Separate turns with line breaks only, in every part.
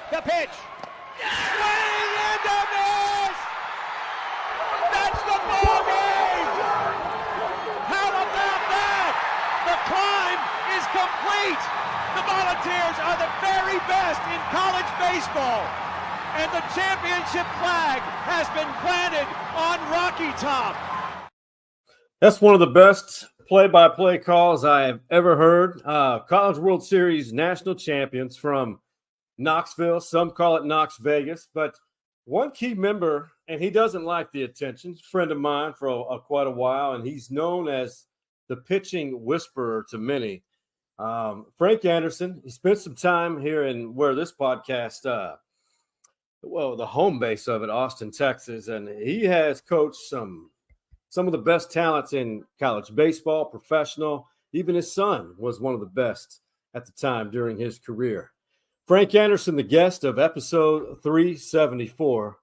The pitch. Swing and a miss! That's the ball game! How about that? The climb is complete! The Volunteers are the very best in college baseball. And the championship flag has been planted on Rocky Top.
That's one of the best play-by-play calls I have ever heard. College World Series national champions from Knoxville. Some call it Knox Vegas. But one key member, and he doesn't like the attention, a friend of mine for quite a while, and he's known as the pitching whisperer to many. Frank Anderson, he spent some time here in where this podcast, the home base of it, Austin, Texas, and he has coached some of the best talents in college baseball, professional. Even his son was one of the best at the time during his career. Frank Anderson, the guest of episode 374.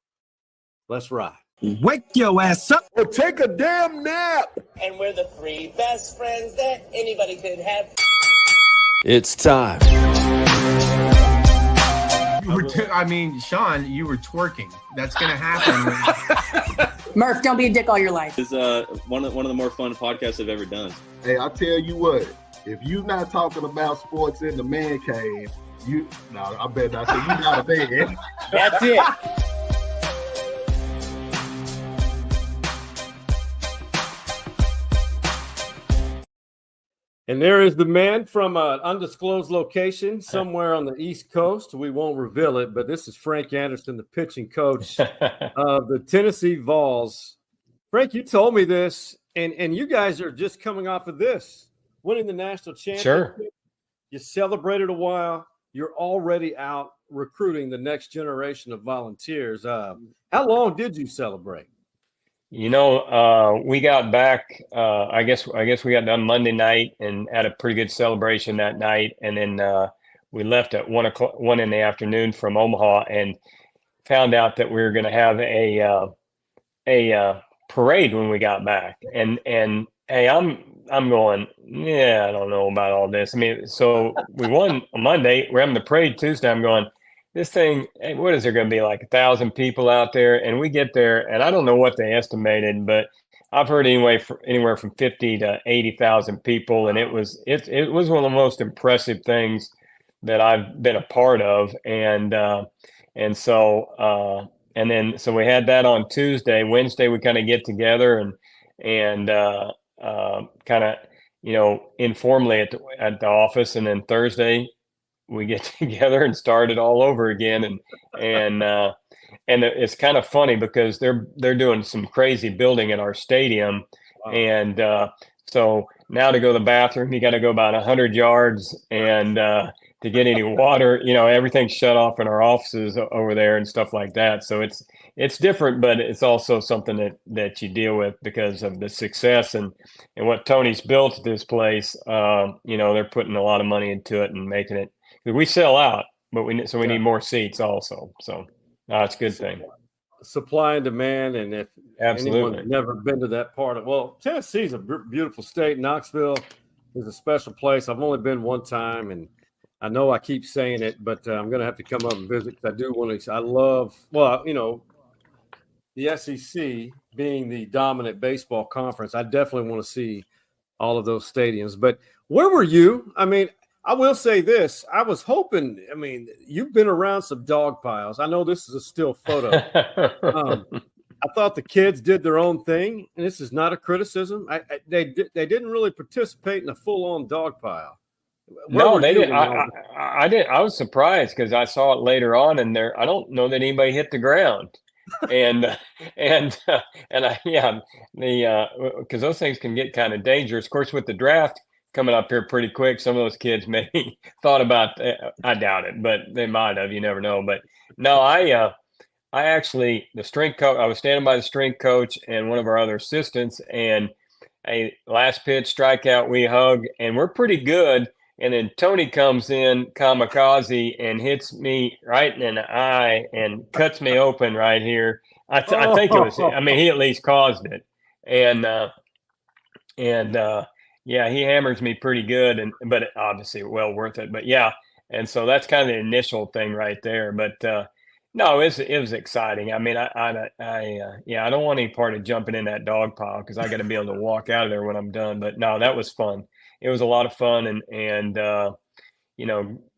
Let's ride.
Wake your ass up
or take a damn nap.
And we're the three best friends that anybody could have.
It's time.
Sean, you were twerking. That's going to happen.
Murph, don't be a dick all your life.
It's one of the more fun podcasts I've ever done.
Hey, I tell you what, if you're not talking about sports in the man cave, I bet not say you not a man.
That's it.
And there is the man from an undisclosed location somewhere on the East Coast. We won't reveal it, but this is Frank Anderson, the pitching coach of the Tennessee Vols. Frank, you told me this, and you guys are just coming off of this, winning the national championship.
Sure.
You celebrated a while. You're already out recruiting the next generation of Volunteers. How long did you celebrate?
We got back. I guess we got done Monday night and had a pretty good celebration that night, and then we left at 1 in the afternoon from Omaha, and found out that we were going to have a parade when we got back. And hey, I'm going, I don't know about all this. I mean, so we won on Monday. We're having the parade Tuesday. I'm going, this thing, what is there going to be, like 1,000 people out there? And we get there, and I don't know what they estimated, but I've heard anywhere from 50 to 80,000 people, and it was one of the most impressive things that I've been a part of. And so we had that on Tuesday. Wednesday we kind of get together and kind of informally at the office, and then Thursday we get together and start it all over again. And it's kind of funny because they're doing some crazy building in our stadium. Wow. And so now to go to the bathroom, you got to go about 100 yards, and to get any water, everything's shut off in our offices over there and stuff like that. So it's different, but it's also something that you deal with because of the success and what Tony's built at this place. They're putting a lot of money into it and making it. We sell out, but we need more seats also. So it's a good thing.
Supply and demand, and if anyone's never been to that part of Tennessee's a beautiful state. Knoxville is a special place. I've only been one time, and I know I keep saying it, but I'm going to have to come up and visit because I do want to. I love the SEC being the dominant baseball conference. I definitely want to see all of those stadiums. But where were you? I mean, I will say this. I was hoping, you've been around some dog piles. I know this is a still photo. I thought the kids did their own thing, and this is not a criticism. They didn't really participate in a full-on dog pile.
No, they didn't. I didn't. I was surprised because I saw it later on, and I don't know that anybody hit the ground. Because those things can get kind of dangerous. Of course, with the draft coming up here pretty quick, some of those kids maybe thought about. I doubt it, but they might have. You never know. But no, I actually the strength coach. I was standing by the strength coach and one of our other assistants, and a last pitch strikeout. We hug, and we're pretty good. And then Tony comes in kamikaze and hits me right in the eye and cuts me open right here. I think it was. He at least caused it, and he hammers me pretty good, but obviously well worth it. But yeah, And so that's kind of the initial thing right there. But no, it was exciting. I mean, I don't want any part of jumping in that dog pile because I got to be able to walk out of there when I'm done. But no, that was fun. It was a lot of fun, and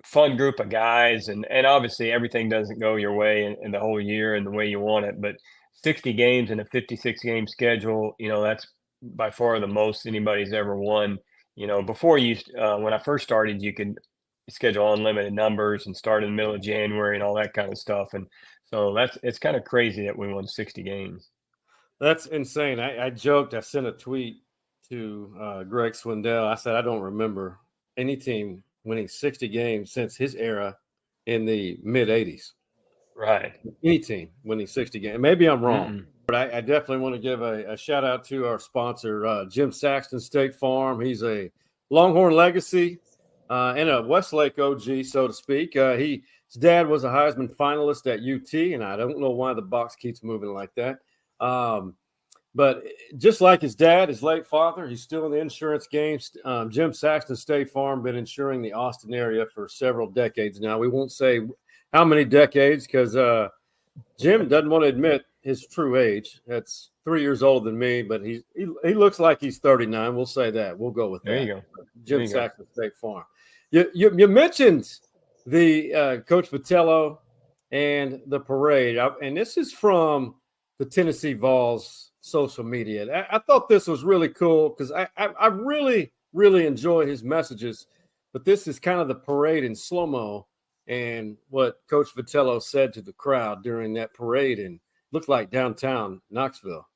fun group of guys, and obviously everything doesn't go your way in the whole year and the way you want it. But 60 games in a 56 game schedule, that's by far the most anybody's ever won. Before when I first started, you could schedule unlimited numbers and start in the middle of January and all that kind of stuff. And so it's kind of crazy that we won 60 games.
That's insane. I joked. I sent a tweet to Greg Swindell. I said, I don't remember any team winning 60 games since his era in the mid 80s.
Right.
Any team winning 60 games. Maybe I'm wrong, but I definitely want to give a shout out to our sponsor, Jim Saxton State Farm. He's a Longhorn legacy and a Westlake OG, so to speak. His dad was a Heisman finalist at UT, and I don't know why the box keeps moving like that. But just like his dad, his late father, he's still in the insurance game. Jim Saxton State Farm been insuring the Austin area for several decades now. We won't say how many decades because Jim doesn't want to admit his true age. That's 3 years older than me, but he looks like he's 39. We'll say that. We'll go with that.
There you go.
Jim Saxton State Farm. You mentioned the Coach Vitello and the parade, and this is from the Tennessee Vols social media. I thought this was really cool because I really, really enjoy his messages, but this is kind of the parade in slow-mo and what Coach Vitello said to the crowd during that parade and looked like downtown Knoxville.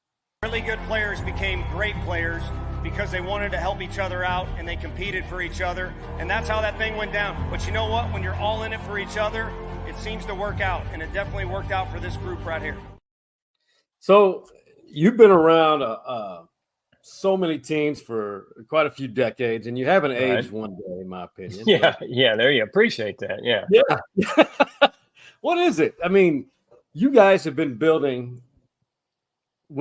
Really good players became great players because they wanted to help each other out and they competed for each other, and that's how that thing went down. But you know what? When you're all in it for each other, it seems to work out, and it definitely worked out for this group right here.
So you've been around so many teams for quite a few decades, and you haven't aged one day, in my opinion.
Yeah, there you appreciate that. Yeah.
What is it? I mean, you guys have been building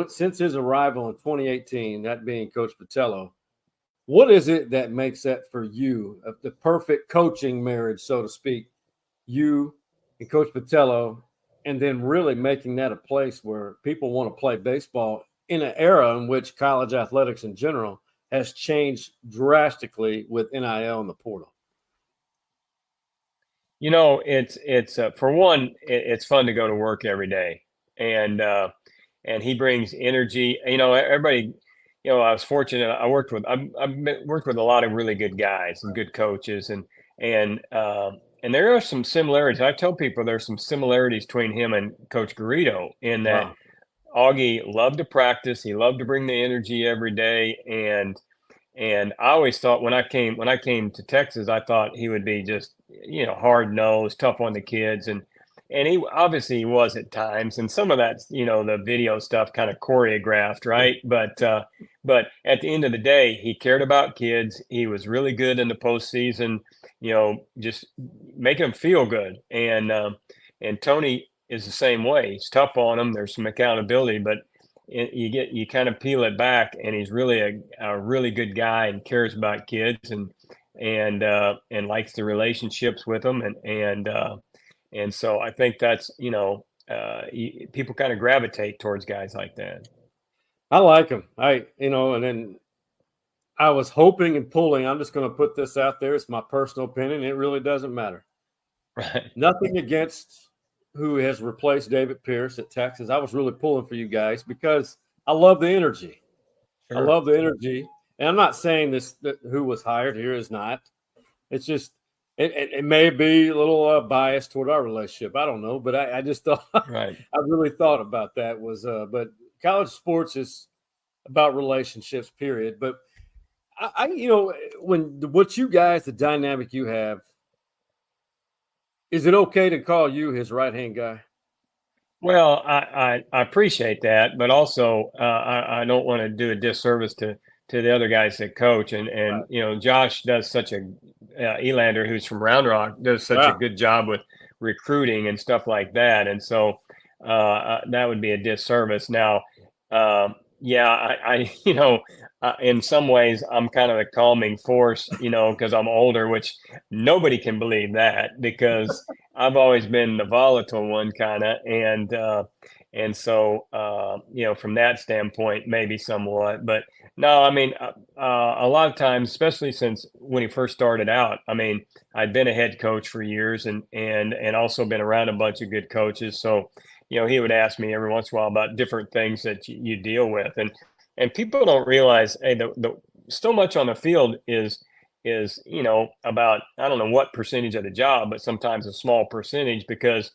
since his arrival in 2018, that being Coach Vitello. What is it that makes that for you the perfect coaching marriage, so to speak, you and Coach Vitello, and then really making that a place where people want to play baseball in an era in which college athletics in general has changed drastically with NIL and the portal?
It's for one, it's fun to go to work every day, and he brings energy. Everybody. I was fortunate. I've worked with a lot of really good guys and good coaches, and there are some similarities. I tell people there's some similarities between him and Coach Garrido in that. Wow. Augie loved to practice. He loved to bring the energy every day, and I always thought when I came to Texas, I thought he would be just hard nosed, tough on the kids, and he obviously was at times, and some of that's the video stuff kind of choreographed, right? But at the end of the day, he cared about kids. He was really good in the postseason, just making them feel good, and Tony is the same way. He's tough on them. There's some accountability, but you kind of peel it back, and he's really a really good guy and cares about kids and likes the relationships with them, and so I think that's people kind of gravitate towards guys like that.
I like him. And then I was hoping and pulling. I'm just going to put this out there. It's my personal opinion. It really doesn't matter.
Right.
Nothing against who has replaced David Pierce at Texas. I was really pulling for you guys because I love the energy. Sure. I love the energy. And I'm not saying that who was hired here is not. It's just it may be a little biased toward our relationship. I don't know, but I just thought right. I really thought about that was but college sports is about relationships, period. But what you guys, the dynamic you have, is it okay to call you his right-hand guy?
Well, I appreciate that, but also I don't want to do a disservice to the other guys that coach. And right. Josh does such a Elander, who's from Round Rock, does such a good job with recruiting and stuff like that. And so that would be a disservice. Now, Yeah, you know, in some ways, I'm kind of a calming force, you know, because I'm older, which nobody can believe that because I've always been the volatile one, kind of, and so you know, from that standpoint, maybe somewhat, but no, I mean, a lot of times, especially since when he first started out, I mean, I'd been a head coach for years, and also been around a bunch of good coaches, so you know, he would ask me every once in a while about different things that you deal with, and people don't realize, hey, the so much on the field is you know about I don't know what percentage of the job, but sometimes a small percentage because,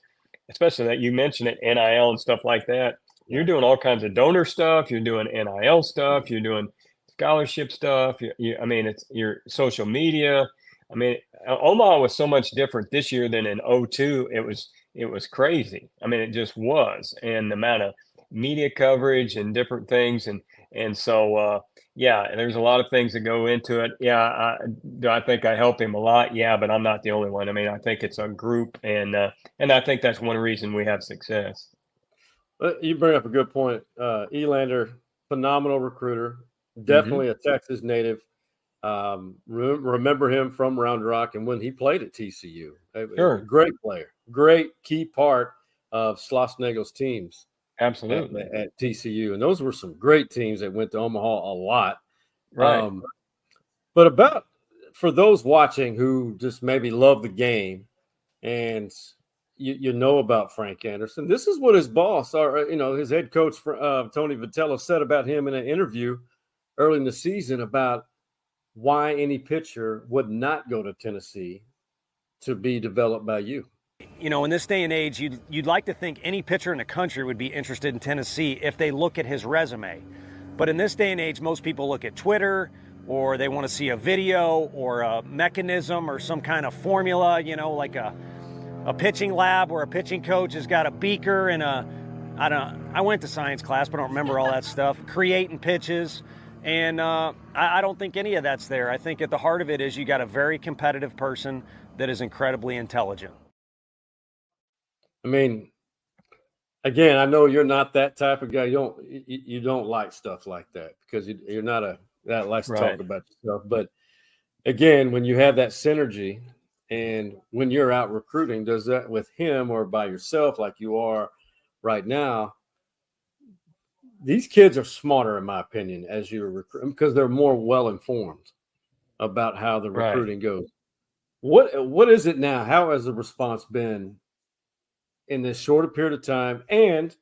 especially that you mentioned it, NIL and stuff like that. You're doing all kinds of donor stuff. You're doing NIL stuff. You're doing scholarship stuff. I mean, it's your social media. I mean, Omaha was so much different this year than in '02. It was crazy. I mean, it just was, and the amount of media coverage and different things, and so yeah, there's a lot of things that go into it. Yeah, do I think I help him a lot? Yeah, but I'm not the only one. I mean, I think it's a group, and I think that's one reason we have success.
You bring up a good point. Elander, phenomenal recruiter, definitely a Texas native. Remember him from Round Rock and when he played at TCU.
Sure.
Great player, great key part of Schlossnagel's teams.
Absolutely.
At TCU. And those were some great teams that went to Omaha a lot.
Right.
But for those watching who just maybe love the game and you know about Frank Anderson, this is what his boss, or you know, his head coach, Tony Vitello, said about him in an interview early in the season about why any pitcher would not go to Tennessee to be developed by you.
You know, in this day and age, you'd like to think any pitcher in the country would be interested in Tennessee if they look at his resume. But in this day and age, most people look at Twitter, or they want to see a video or a mechanism or some kind of formula, you know, like a pitching lab where a pitching coach has got a beaker and I went to science class, but I don't remember all that stuff, creating pitches. And I don't think any of that's there. I think at the heart of it is you got a very competitive person that is incredibly intelligent.
I mean, again, I know you're not that type of guy. You don't like stuff like that because you're not that likes to talk about yourself. But again, when you have that synergy and when you're out recruiting, does that with him or by yourself like you are right now? These kids are smarter, in my opinion, as you're recruiting because they're more well-informed about how the recruiting goes. What is it now? How has the response been in this shorter period of time? And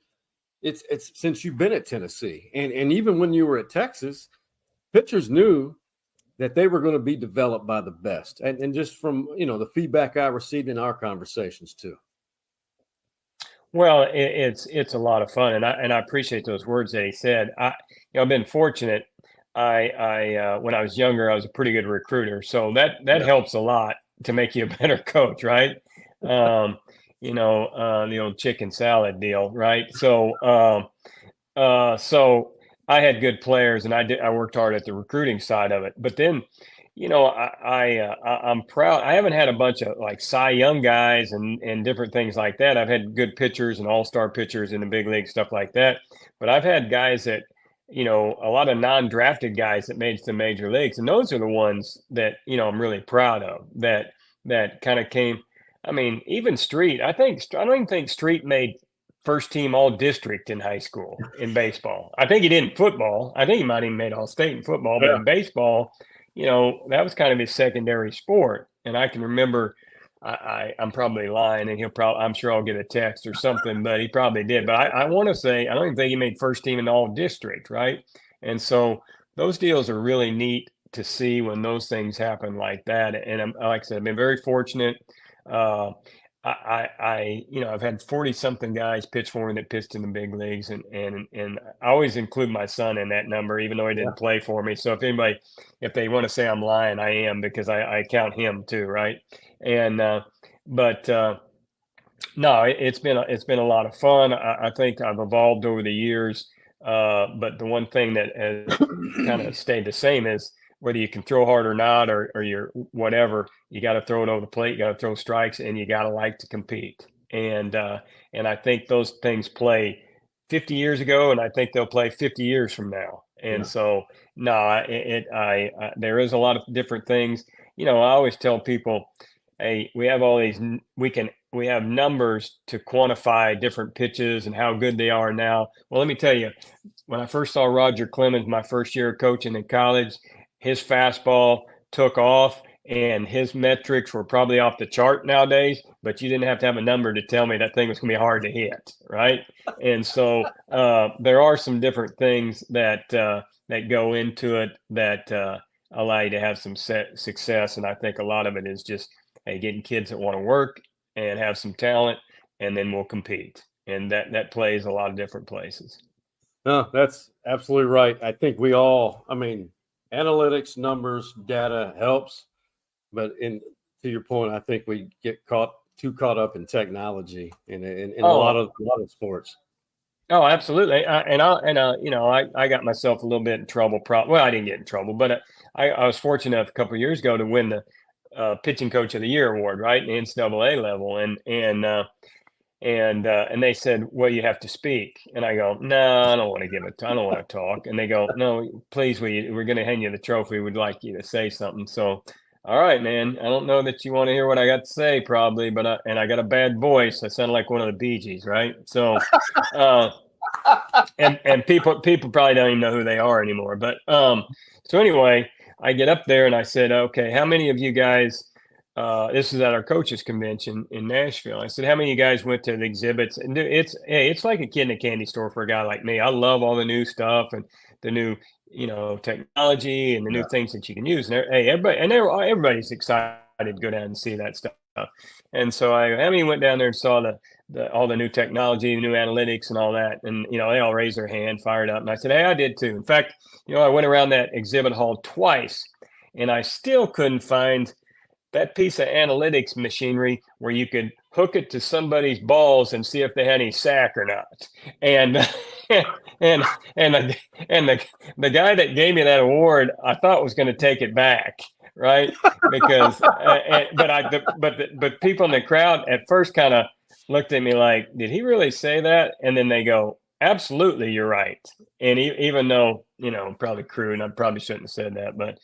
it's since you've been at Tennessee and even when you were at Texas, pitchers knew that they were going to be developed by the best. And just from, you know, the feedback I received in our conversations too.
Well, it's a lot of fun, and I appreciate those words that he said. I've been fortunate. I when I was younger, I was a pretty good recruiter, so that helps a lot to make you a better coach, right? You know, the old chicken salad deal, right? So, so I had good players, and I worked hard at the recruiting side of it, but then. You know, I'm proud. I haven't had a bunch of like Cy Young guys and different things like that. I've had good pitchers and all-star pitchers in the big league, stuff like that. But I've had guys that, you know, a lot of non-drafted guys that made some major leagues. And those are the ones that, you know, I'm really proud of that kind of came. I mean, even Street, I don't even think Street made first team all district in high school in baseball. I think he did in football. I think he might even made all state in football, but in baseball, you know, that was kind of his secondary sport. And I can remember, I'm probably lying, and I'm sure I'll get a text or something, but he probably did. But I want to say, I don't even think he made first team in all district, right? And so those deals are really neat to see when those things happen like that. And like I said, I've been very fortunate. You know, I've had 40 something guys pitch for me that pitched in the big leagues, and I always include my son in that number, even though he didn't play for me. So if they want to say I'm lying, I am, because I count him too, right? And no, it's been a lot of fun. I think I've evolved over the years, but the one thing that has kind of stayed the same is whether you can throw hard or not, or you're whatever, you got to throw it over the plate, you got to throw strikes, and you got to like to compete. And I think those things play 50 years ago, and I think they'll play 50 years from now. And so, no, there is a lot of different things. I always tell people, hey, we have all these, we have numbers to quantify different pitches and how good they are now. Well, let me tell you, when I first saw Roger Clemens, my first year coaching in college, his fastball took off and his metrics were probably off the chart nowadays, but you didn't have to have a number to tell me that thing was going to be hard to hit, right? And so there are some different things that go into it that allow you to have some success. And I think a lot of it is just getting kids that want to work and have some talent, and then we'll compete. And that plays a lot of different places.
No, that's absolutely right. I think analytics, numbers, data helps. But to your point, I think we get too caught up in technology in a lot of sports.
Oh, absolutely. I got myself a little bit in trouble. Well, I didn't get in trouble, but I was fortunate enough a couple of years ago to win the pitching coach of the year award, right, in the NCAA level, and they said, well, you have to speak, and I go, no, I don't want to talk, and they go, no, please, we're going to hand you the trophy. We'd like you to say something. So. All right, man. I don't know that you want to hear what I got to say, probably, but I got a bad voice. I sound like one of the Bee Gees, right? So, and people probably don't even know who they are anymore. But so anyway, I get up there and I said, okay, how many of you guys? This is at our coaches convention in Nashville. I said, how many of you guys went to the exhibits? And it's like a kid in a candy store for a guy like me. I love all the new stuff and the new technology and the new things that you can use. And everybody's excited to go down and see that stuff. And so how many went down there and saw all the new technology, the new analytics and all that? And, they all raised their hand, fired up. And I said, hey, I did too. In fact, I went around that exhibit hall twice and I still couldn't find that piece of analytics machinery where you could hook it to somebody's balls and see if they had any sack or not. And the guy that gave me that award, I thought was going to take it back, right? Because but people in the crowd at first kind of looked at me like, did he really say that? And then they go, absolutely, you're right. And even though, probably crude, and I probably shouldn't have said that, but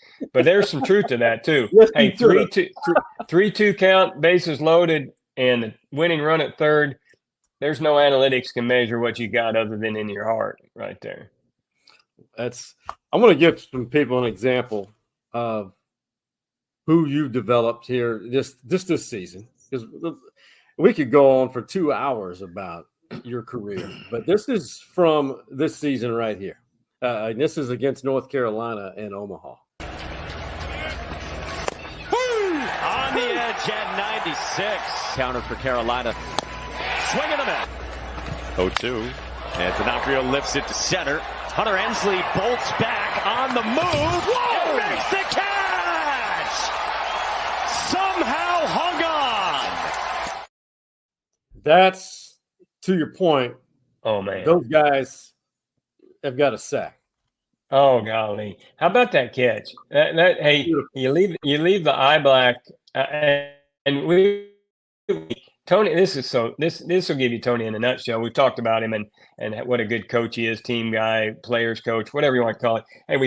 there's some truth to that too. Hey, 3-2 count, bases loaded, and the winning run at third. There's no analytics can measure what you got other than in your heart right there.
I'm going to give some people an example of who you've developed here just this season, because we could go on for 2 hours about your career, but this is from this season right here. And this is against North Carolina and Omaha.
On the edge at 96. Counter for Carolina. Swing and a miss. 0-2. And D'Onofrio lifts it to center. Hunter Ensley bolts back on the move. Whoa! And makes the catch! Somehow hung on.
That's, to your point.
Oh, man.
Those guys have got a sack.
Oh, golly. How about that catch? Hey, you leave the eye black, and Tony, this will give you Tony in a nutshell. We've talked about him and what a good coach he is, team guy, players coach, whatever you want to call it. Hey, he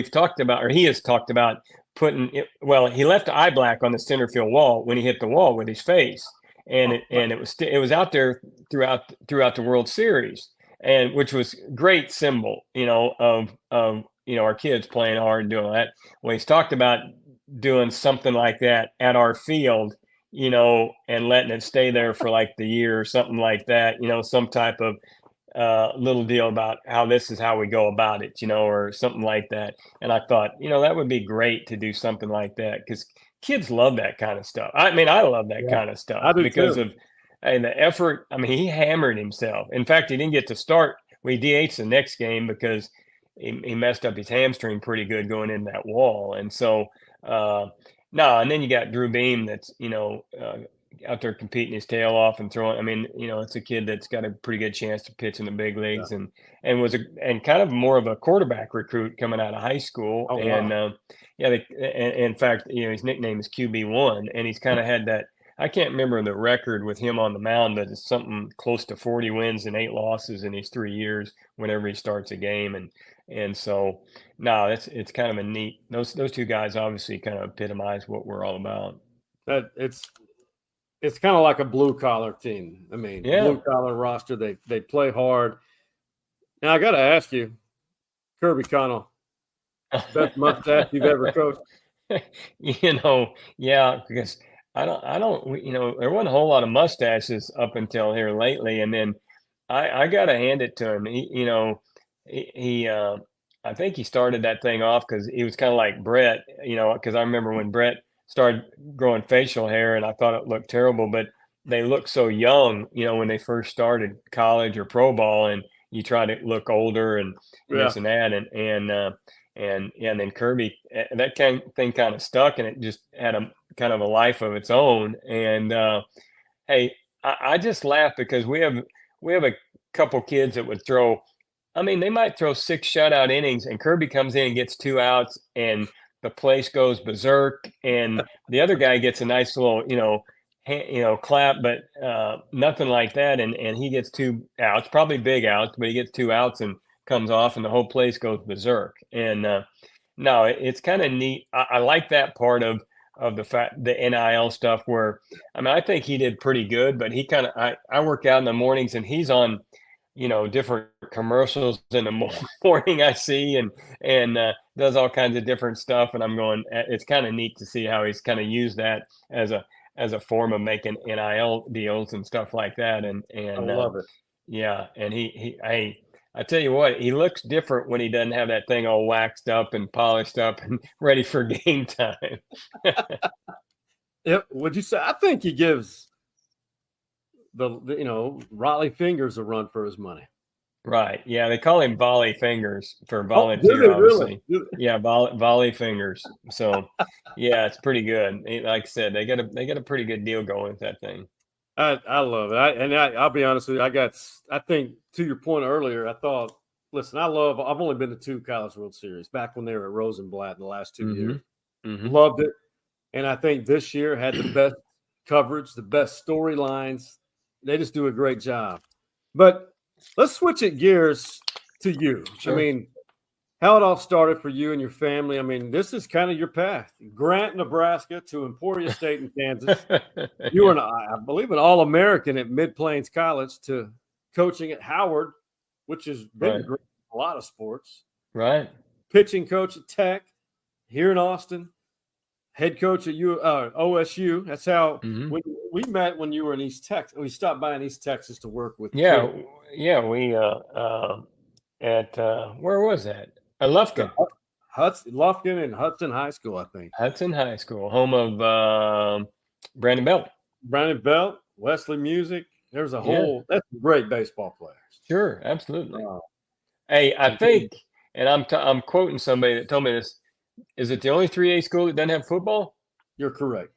has talked about he left the eye black on the center field wall when he hit the wall with his face. And it was out there throughout the World Series, and which was great symbol, of our kids playing hard and doing all that. Well, he's talked about doing something like that at our field, and letting it stay there for like the year or something like that, some type of little deal about how this is how we go about it, or something like that. And I thought, that would be great to do something like that, because kids love that kind of stuff. I love that kind of stuff because of the effort. He hammered himself. In fact, he didn't get to start. We DH'd the next game because he messed up his hamstring pretty good going in that wall. And so, and then you got Drew Beam that's, out there competing his tail off and throwing. It's a kid that's got a pretty good chance to pitch in the big leagues and was kind of more of a quarterback recruit coming out of high school. Oh, wow. And in fact, his nickname is QB1, and he's kind of had that. I can't remember the record with him on the mound, but it's something close to 40 wins and 8 losses in his 3 years whenever he starts a game. And so no, it's kind of a neat, those two guys obviously kind of epitomize what we're all about.
That it's kind of like a blue collar team. I mean,
Yeah.
blue collar roster. They play hard. Now I got to ask you, Kirby Connell, best mustache you've ever coached?
Yeah, because I don't, there wasn't a whole lot of mustaches up until here lately, and then I got to hand it to him. I think he started that thing off because he was kind of like Brett, because I remember when Brett started growing facial hair, and I thought it looked terrible, but they look so young, when they first started college or pro ball, and you try to look older and this and that, and then Kirby, that thing kind of stuck, and it just had a kind of a life of its own. And hey, I just laugh because we have a couple kids that would throw. I mean, they might throw 6 shutout innings, and Kirby comes in and gets 2 outs, and the place goes berserk, and the other guy gets a nice little, clap, but nothing like that. And he gets 2 outs, probably big outs, but he gets 2 outs and comes off, and the whole place goes berserk. And no, it's kind of neat. I like that part of the NIL stuff where, I mean, I think he did pretty good, but he kind of, I work out in the mornings, and he's on, different commercials in the morning I see, and does all kinds of different stuff. And I'm going, it's kind of neat to see how he's kind of used that as a form of making NIL deals and stuff like that. And
I love it.
Yeah. And I tell you what, he looks different when he doesn't have that thing all waxed up and polished up and ready for game time.
Yep. Would you say? I think he gives the Raleigh Fingers a run for his money.
Right. Yeah, they call him Volley Fingers for volunteer, obviously. Really? Yeah, Volley Fingers. So, yeah, it's pretty good. Like I said, they got a pretty good deal going with that thing.
I love it. I'll be honest with you. I think to your point earlier, I thought, listen, I've only been to 2 College World Series back when they were at Rosenblatt in the last 2 years. Mm-hmm. Loved it. And I think this year had the best coverage, the best storylines. They just do a great job. But let's switch it gears to you. Sure. I mean, how it all started for you and your family. I mean, this is kind of your path. Grant, Nebraska to Emporia State in Kansas. You were, I believe, an All-American at Mid-Plains College to coaching at Howard, which has been great in a lot of sports.
Right.
Pitching coach at Tech here in Austin. Head coach at OSU. That's how we met when you were in East Texas. We stopped by in East Texas to work with.
Yeah. We at where was that? Lufkin.
Lufkin and Hudson High School, I think.
Hudson High School, home of Brandon Belt.
Brandon Belt, Wesley Music. There's a whole. That's great baseball players.
Sure, absolutely. Hey, I think, and I'm quoting somebody that told me this. Is it the only 3A school that doesn't have football?
You're correct.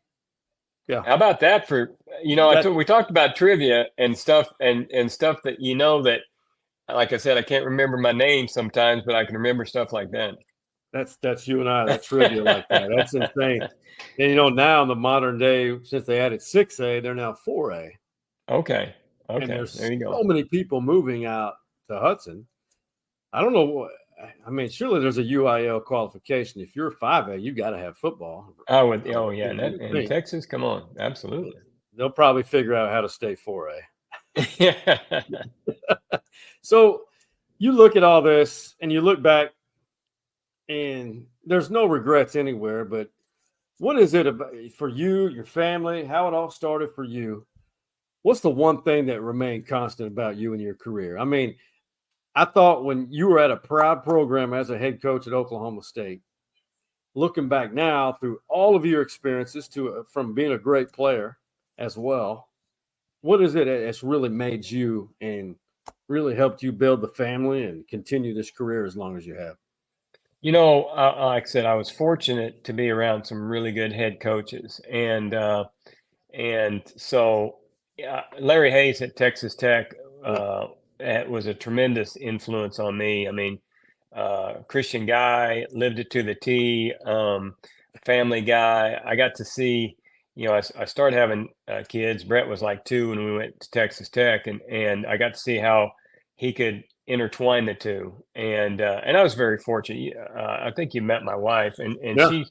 Yeah.
How about that for, we talked about trivia and stuff and stuff that, that, like I said, I can't remember my name sometimes, but I can remember stuff like that.
That's you and I, that trivia like that. That's insane. And, now in the modern day, since they added 6A, they're now 4A.
Okay.
And there's
there you go.
So many people moving out to Hudson. I don't know. I mean, surely there's a UIL qualification. If you're 5A, you got to have football.
Yeah. In Texas, come on. Absolutely.
They'll probably figure out how to stay 4A.
Yeah.
So you look at all this and you look back, and there's no regrets anywhere. But what is it about for you, your family, how it all started for you? What's the one thing that remained constant about you and your career? I mean, I thought when you were at a proud program as a head coach at Oklahoma State, looking back now through all of your experiences from being a great player as well, what is it that's really made you and really helped you build the family and continue this career as long as you have?
Like I said, I was fortunate to be around some really good head coaches. And so Larry Hayes at Texas Tech was a tremendous influence on me. I mean, Christian guy, lived it to the T, family guy. I got to see, I started having kids. Brett was like 2 when we went to Texas Tech, and I got to see how he could intertwine the two. And I was very fortunate. I think you met my wife, and
Yeah.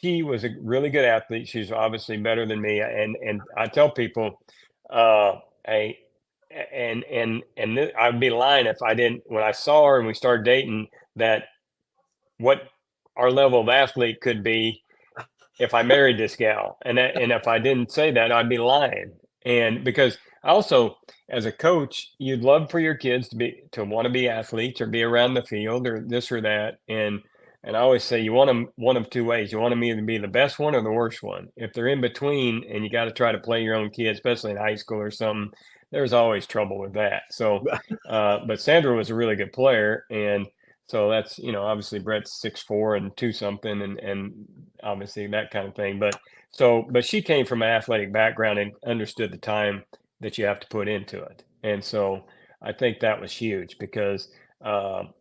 she was a really good athlete. She's obviously better than me. And I tell people, hey, I'd be lying if I didn't, when I saw her and we started dating, that what our level of athlete could be if I married this gal. And if I didn't say that, I'd be lying. And because also, as a coach, you'd love for your kids to want to be athletes or be around the field or this or that. And I always say you want them one of two ways. You want them either to be the best one or the worst one. If they're in between and you got to try to play your own kid, especially in high school or something, there's always trouble with that. So, but Sandra was a really good player. And so that's, obviously Brett's 6'4" and 2 something and obviously that kind of thing. But she came from an athletic background and understood the time that you have to put into it. And so I think that was huge because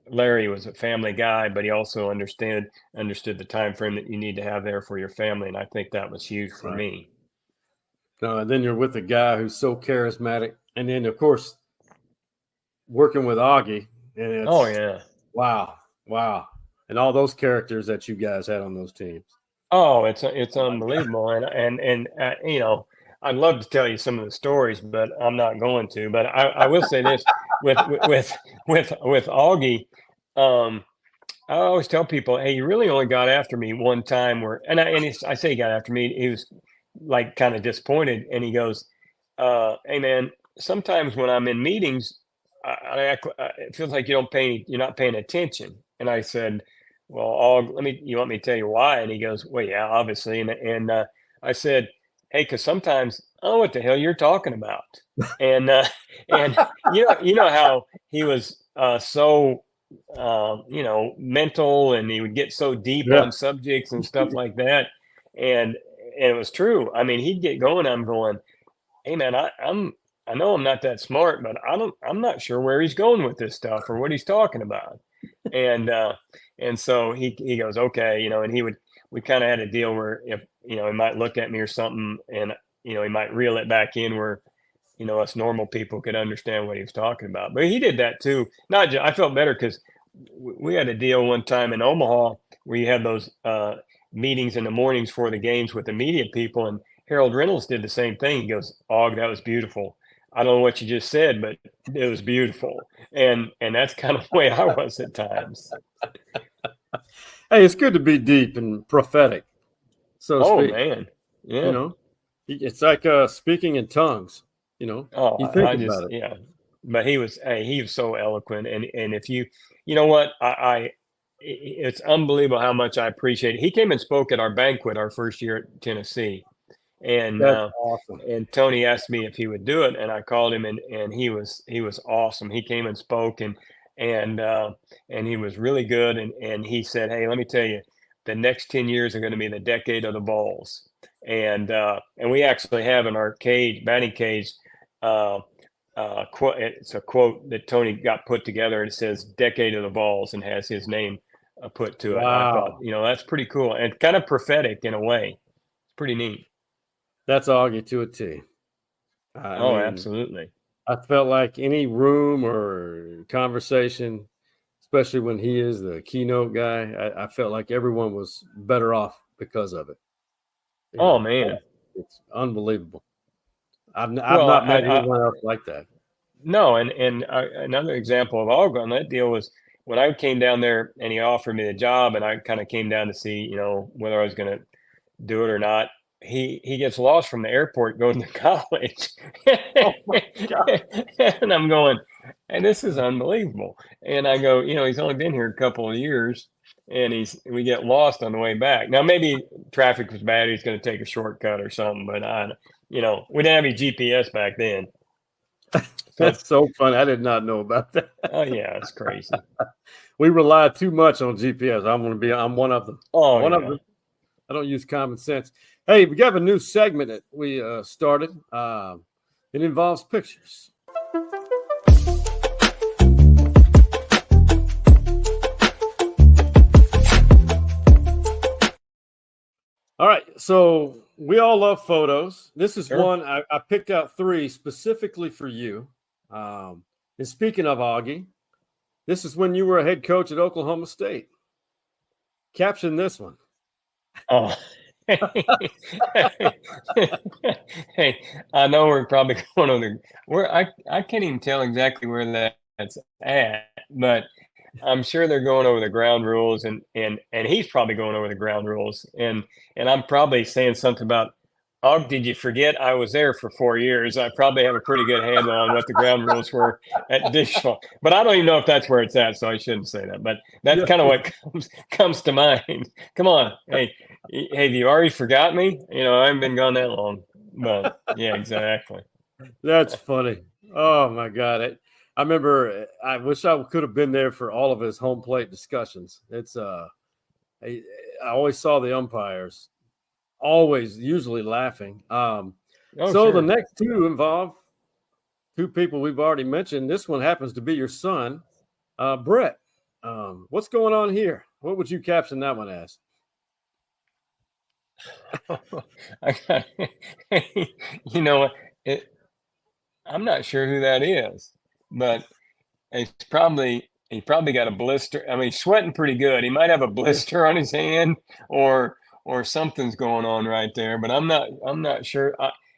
Larry was a family guy, but he also understood the time frame that you need to have there for your family. And I think that was huge for me.
And then you're with a guy who's so charismatic. And then, of course, working with Augie. And it's,
oh, yeah.
Wow. And all those characters that you guys had on those teams.
Oh, it's unbelievable. And I'd love to tell you some of the stories, but I'm not going to. But I will say this with Augie, I always tell people, hey, you really only got after me one time I say he got after me. He was like kind of disappointed. And he goes, hey man, sometimes when I'm in meetings, it feels like you're not paying attention. And I said, well, you want me to tell you why? And he goes, well, yeah, obviously. And I said, hey, because sometimes I don't know what the hell you're talking about. And you know how he was so mental, and he would get so deep on subjects and stuff like that. And it was true. I mean, he'd get going. I'm going, hey man, I know I'm not that smart, but I'm not sure where he's going with this stuff or what he's talking about. And so he goes, okay, and we kind of had a deal where if, he might look at me or something and, he might reel it back in where, us normal people could understand what he was talking about. But he did that too. I felt better because we had a deal one time in Omaha where you had those meetings in the mornings for the games with the media people, and Harold Reynolds did the same thing. He goes, "Og, that was beautiful. I don't know what you just said, but it was beautiful." And that's kind of the way I was at times.
Hey, it's good to be deep and prophetic. So to speak.
Man. Yeah.
It's like speaking in tongues, you think about it.
Yeah. But he was so eloquent. And if you know what, it's unbelievable how much I appreciate it. He came and spoke at our banquet our first year at Tennessee. And
that's awesome.
And Tony asked me if he would do it, and I called him, and he was awesome. He came and spoke, and he was really good. And he said, "Hey, let me tell you, the next 10 years are going to be the decade of the Vols." And we actually have in our batting cage, it's a quote that Tony got put together, and it says "Decade of the Vols" and has his name put to it.
Wow.
I thought, that's pretty cool and kind of prophetic in a way. It's pretty neat.
That's Augie to a T. I mean,
absolutely.
I felt like any room or conversation, especially when he is the keynote guy, I felt like everyone was better off because of it.
Man.
It's unbelievable. I've not met anyone else like that.
No, and another example of Augie on that deal was when I came down there and he offered me the job, and I kind of came down to see, whether I was going to do it or not. He gets lost from the airport going to college.
Oh my God.
And I'm going, and this is unbelievable. And I go, he's only been here a couple of years, and we get lost on the way back. Now, maybe traffic was bad. He's going to take a shortcut or something, but we didn't have any GPS back then.
That's so funny. I did not know about that.
Oh yeah, it's crazy.
We rely too much on GPS. I'm one of them.
Oh,
one of them. I don't use common sense. Hey, we got a new segment that we started. It involves pictures. All right. So we all love photos. This is
Sure.
one I picked out 3 specifically for you. And speaking of Augie, this is when you were a head coach at Oklahoma State. Caption this one.
Oh. Hey, I know we're probably going over I can't even tell exactly where that's at, but I'm sure they're going over the ground rules and he's probably going over the ground rules and I'm probably saying something about, oh, did you forget I was there for 4 years? I probably have a pretty good handle on what the ground rules were at Dishful, but I don't even know if that's where it's at, so I shouldn't say that. But that's kind of what comes to mind. Come on, hey, have you already forgot me? I haven't been gone that long. But yeah, exactly.
That's funny. Oh my God. I remember I wish I could have been there for all of his home plate discussions. It's I always saw the umpires usually laughing. So
sure.
the next 2 involve 2 people we've already mentioned. This one happens to be your son, Brett. What's going on here? What would you caption that one as?
You know what? I'm not sure who that is, but he probably got a blister. I mean, he's sweating pretty good. He might have a blister on his hand or something's going on right there, but I'm not sure.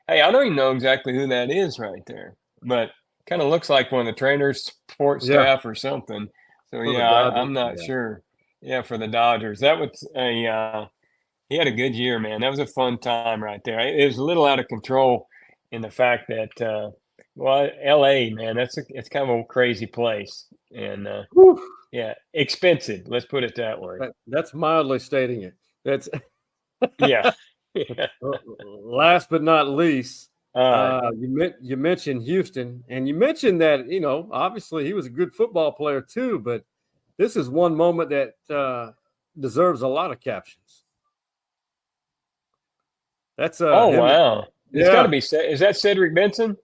I don't even know exactly who that is right there, but kind of looks like one of the trainers, support staff or something. So I'm not sure. Yeah, for the Dodgers. That was he had a good year, man. That was a fun time right there. It was a little out of control in the fact that, LA, man, it's kind of a crazy place and expensive. Let's put it that way.
That's mildly stating it. That's
yeah.
Last but not least, you mentioned Houston, and you mentioned that obviously he was a good football player too. But this is one moment that deserves a lot of captions. That's
wow! It's got to be. Is that Cedric Benson?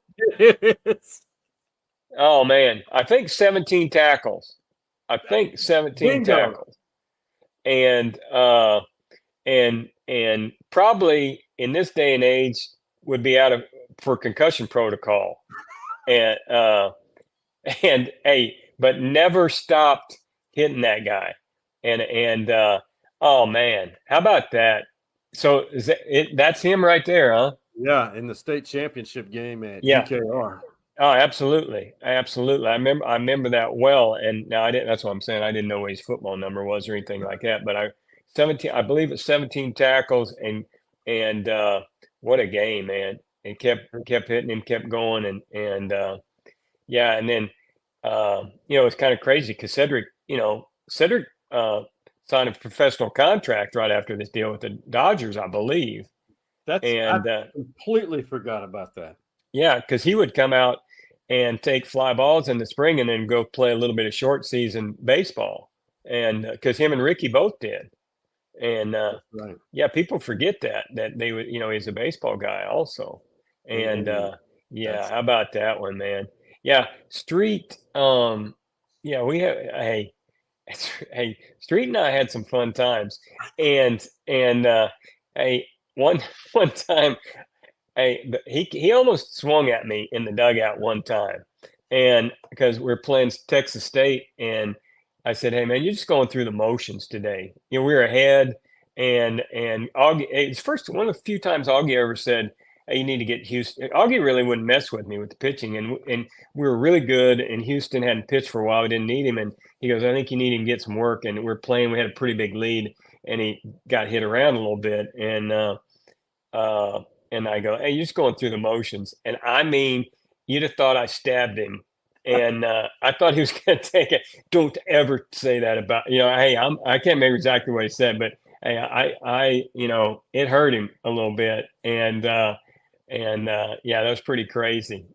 Oh man, I think 17 tackles. Tackles, and probably in this day and age would be out for concussion protocol, and but never stopped hitting that guy, and oh man, how about that? So that's him right there, huh?
Yeah, in the state championship game at UKR.
Oh, absolutely. I remember that well. And now that's what I'm saying. I didn't know what his football number was or anything like that. But I believe it's 17 tackles and what a game, man. And kept hitting him, kept going and then it's kind of crazy because Cedric signed a professional contract right after this deal with the Dodgers, I believe.
I completely forgot about that.
Yeah, because he would come out and take fly balls in the spring and then go play a little bit of short season baseball. And because him and Ricky both did. And people forget that they would, he's a baseball guy also. And how about that one, man? Yeah, Street. We have Street and I had some fun times, and one time, he almost swung at me in the dugout one time, and because we're playing Texas State, and I said, "Hey man, you're just going through the motions today. We were ahead, and Augie. It's one of the few times Augie ever said, hey, you need to get Houston. Augie really wouldn't mess with me with the pitching, and we were really good. And Houston hadn't pitched for a while. We didn't need him, and he goes, I think you need him to get some work. And we're playing. We had a pretty big lead, and he got hit around a little bit, and I go, hey, you're just going through the motions. And I mean, you'd have thought I stabbed him. And I thought he was going to take it. Don't ever say that about, hey, I can't remember exactly what he said, but hey, I it hurt him a little bit. And that was pretty crazy.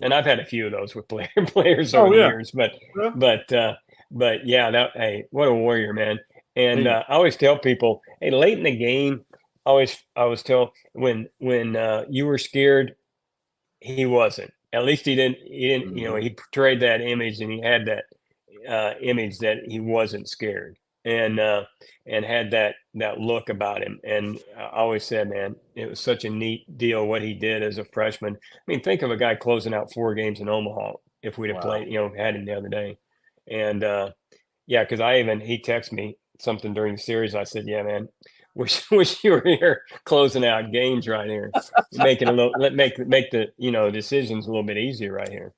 And I've had a few of those with players over the years, but hey, what a warrior, man. And I always tell people, hey, late in the game, I always tell when you were scared, he wasn't. At least he didn't, he portrayed that image, and he had that image that he wasn't scared. and had that look about him. And I always said, man, it was such a neat deal what he did as a freshman. I mean, think of a guy closing out 4 games in Omaha if we'd have
Wow.
played, had him the other day. And yeah, because he texted me something during the series. I said, yeah, man, wish you were here closing out games right here, make the decisions a little bit easier right here.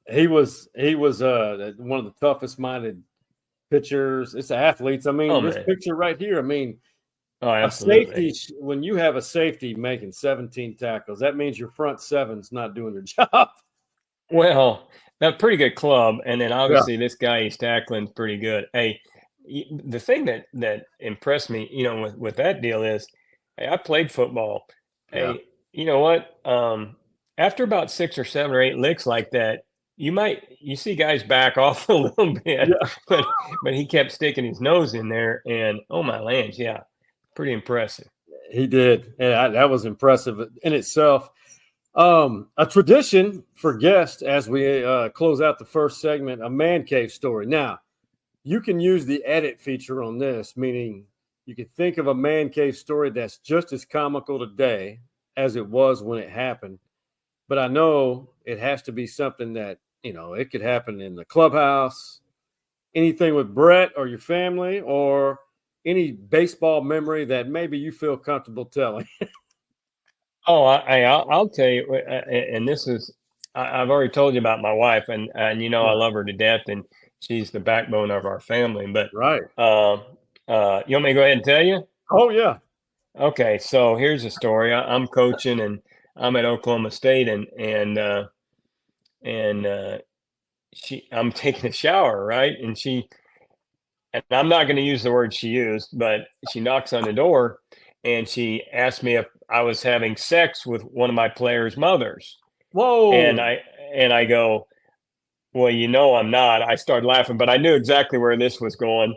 He was one of the toughest minded pitchers. It's athletes. I mean, this picture right here. I mean, a safety. When you have a safety making 17 tackles, that means your front seven's not doing their job.
Well, that's a pretty good club, and then obviously this guy he's tackling pretty good. Hey, the thing that impressed me, with that deal is, hey, I played football.
Yeah.
Hey, you know what? After about 6 or 7 or 8 licks like that, you see guys back off a little bit, but he kept sticking his nose in there, and oh my lands, yeah, pretty impressive.
He did, and that was impressive in itself. A tradition for guests as we close out the first segment, a man cave story. Now, you can use the edit feature on this, meaning you can think of a man cave story that's just as comical today as it was when it happened. But I know it has to be something that, it could happen in the clubhouse, anything with Brett or your family, or any baseball memory that maybe you feel comfortable telling.
Oh, I'll tell you, and this is, I've already told you about my wife, and I love her to death, and she's the backbone of our family. But
Right.
You want me to go ahead and tell you?
Oh, yeah.
Okay, so here's a story. I'm coaching, and I'm at Oklahoma State, and I'm taking a shower, right? And I'm not going to use the word she used, but she knocks on the door, and she asked me if I was having sex with one of my players' mothers.
Whoa!
And I go, well, I'm not. I started laughing, but I knew exactly where this was going,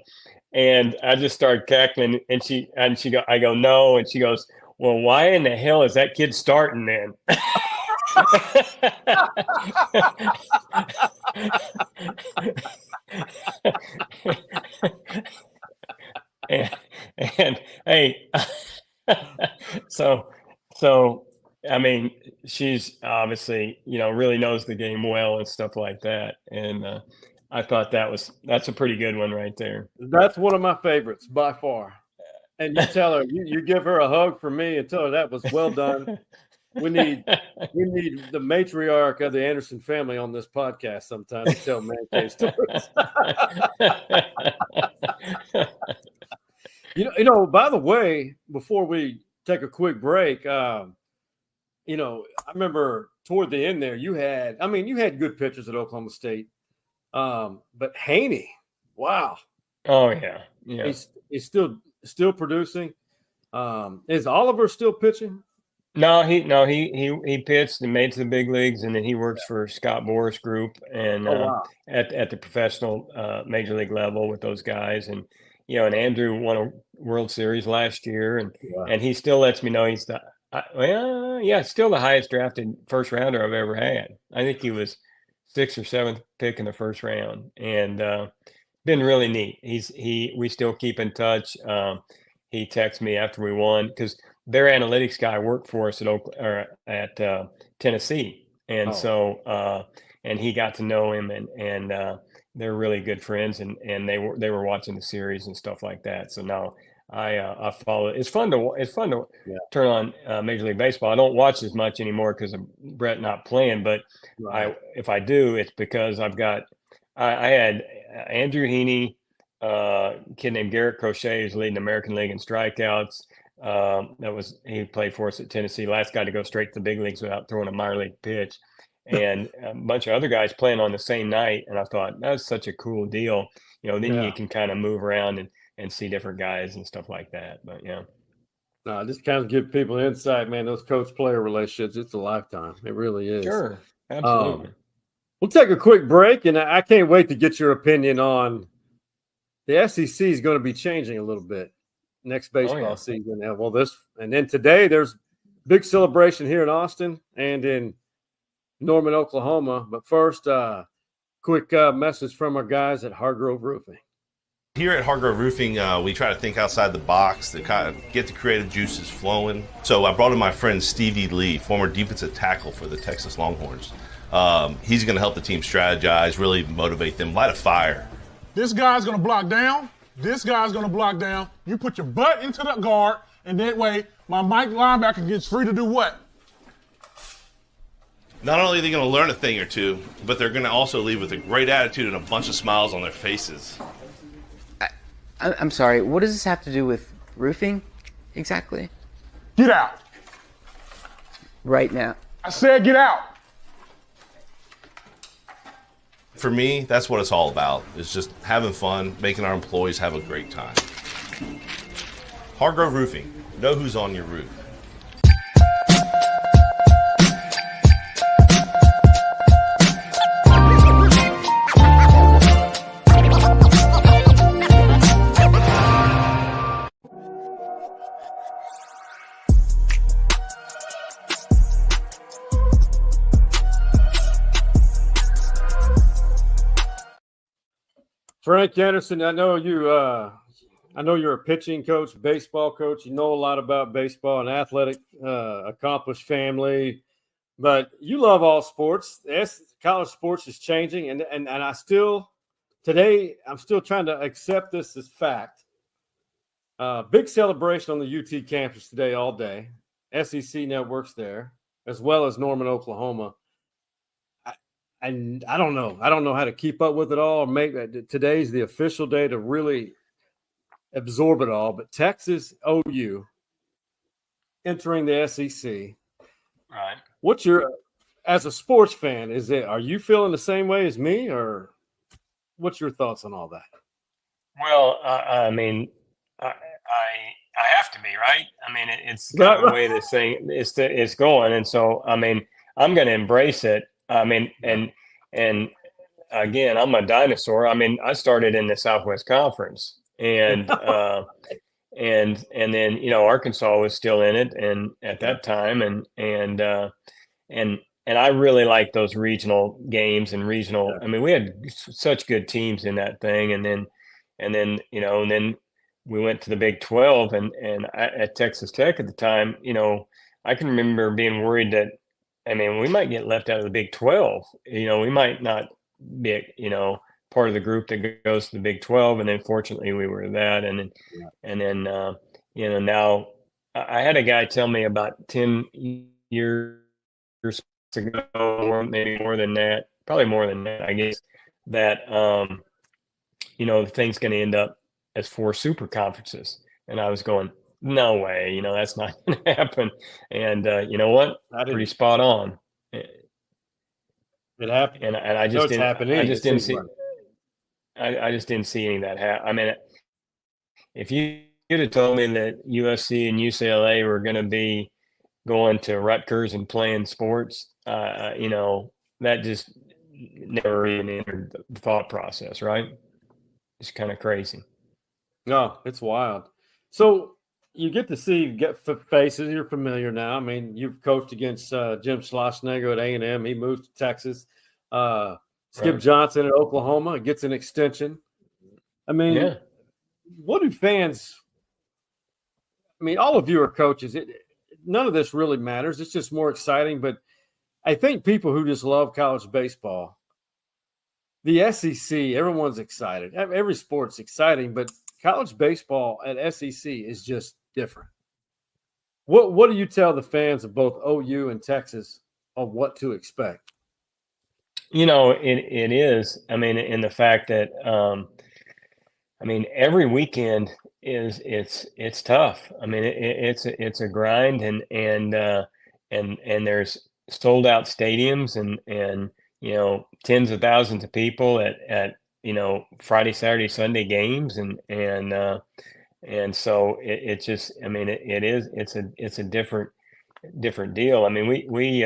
and I just started cackling. And I go, no, and she goes, well, why in the hell is that kid starting then? and hey, so I mean, she's obviously really knows the game well and stuff like that, and I thought that's a pretty good one right there.
That's one of my favorites by far. And you tell her, you give her a hug from me and tell her that was well done. We need the matriarch of the Anderson family on this podcast sometime to tell man cave stories. By the way, before we take a quick break, I remember toward the end there, you had good pitchers at Oklahoma State. But Haney, wow.
Oh yeah. Yeah.
He's still producing. Is Oliver still pitching?
No, he pitched and made to the big leagues, and then he works for Scott Boras Group and at the professional major league level with those guys. And and Andrew won a World Series last year, and he still lets me know he's still the highest drafted first rounder I've ever had. I think he was 6th or 7th pick in the first round, and been really neat. We still keep in touch. He texted me after we won because their analytics guy worked for us at Tennessee, and so and he got to know him, and they're really good friends, and they were watching the series and stuff like that. So now I follow it. It's fun to turn on Major League Baseball. I don't watch as much anymore because of Brett not playing, but if I do, it's because I had Andrew Heaney, a kid named Garrett Crochet, who's leading the American League in strikeouts. He played for us at Tennessee, last guy to go straight to the big leagues without throwing a minor league pitch, and a bunch of other guys playing on the same night. And I thought that was such a cool deal. Then you can kind of move around and see different guys and stuff like that. But
no, just kind of give people insight, man. Those coach-player relationships, it's a lifetime. It really is.
Sure, absolutely.
We'll take a quick break, and I can't wait to get your opinion on the SEC is going to be changing a little bit next baseball season. And then today there's big celebration here in Austin and in Norman, Oklahoma. But first, quick message from our guys at Hargrove Roofing.
Here at Hargrove Roofing, we try to think outside the box to kind of get the creative juices flowing. So I brought in my friend Stevie Lee, former defensive tackle for the Texas Longhorns. He's going to help the team strategize, really motivate them, light a fire.
This guy's going to block down. This guy's going to block down. You put your butt into the guard, and that way my Mike linebacker gets free to do what?
Not only are they going to learn a thing or two, but they're going to also leave with a great attitude and a bunch of smiles on their faces.
I'm sorry, what does this have to do with roofing exactly?
Get out.
Right now.
I said get out.
For me, that's what it's all about. It's just having fun, making our employees have a great time. Hargrove Roofing. Know who's on your roof.
Frank Anderson, I know you're a pitching coach, baseball coach. You know a lot about baseball, an athletic, accomplished family, but you love all sports. College sports is changing, and I'm still trying to accept this as fact. Big celebration on the UT campus today, all day. SEC networks there, as well as Norman, Oklahoma. And I don't know how to keep up with it all. Maybe today's the official day to really absorb it all. But Texas OU entering the SEC.
Right.
What's your, as a sports fan, are you feeling the same way as me, or what's your thoughts on all that?
Well, I mean, I have to be, right. I mean, it's kind of the way this thing is going, and so I mean, I'm going to embrace it. I mean, and again, I'm a dinosaur. I mean, I started in the Southwest Conference, and and then Arkansas was still in it, and at that time, and I really like those regional games and regional. I mean, we had such good teams in that thing, and then we went to the Big 12, and at Texas Tech at the time, I can remember being worried that. I mean, we might get left out of the Big 12. We might not be, part of the group that goes to the Big 12. And then fortunately we were that. And then, now I had a guy tell me about 10 years ago, or maybe more than that, probably more than that, I guess, that, the thing's going to end up as 4 super conferences. And I was going, no way, that's not going to happen. And you know what? Pretty spot on.
It happened,
and I just didn't.
Happening.
I just didn't see. I just didn't see any of that happen. I mean, if you could have told me that USC and UCLA were going to be going to Rutgers and playing sports, that just never even entered the thought process, right? It's kind of crazy.
No, it's wild. So. You get faces. You're familiar now. I mean, you've coached against Jim Schlossnagle at A&M. He moved to Texas. Skip Johnson at Oklahoma gets an extension. I mean, What do fans – I mean, all of you are coaches. None of this really matters. It's just more exciting. But I think people who just love college baseball, the SEC, everyone's excited. Every sport's exciting, but college baseball at SEC is just different. What do you tell the fans of both OU and Texas of what to expect?
It is. I mean, in the fact that every weekend it's tough. I mean, it's a grind, and there's sold out stadiums and tens of thousands of people at Friday, Saturday, Sunday games, and so it just, I mean, it's a different deal. I mean, we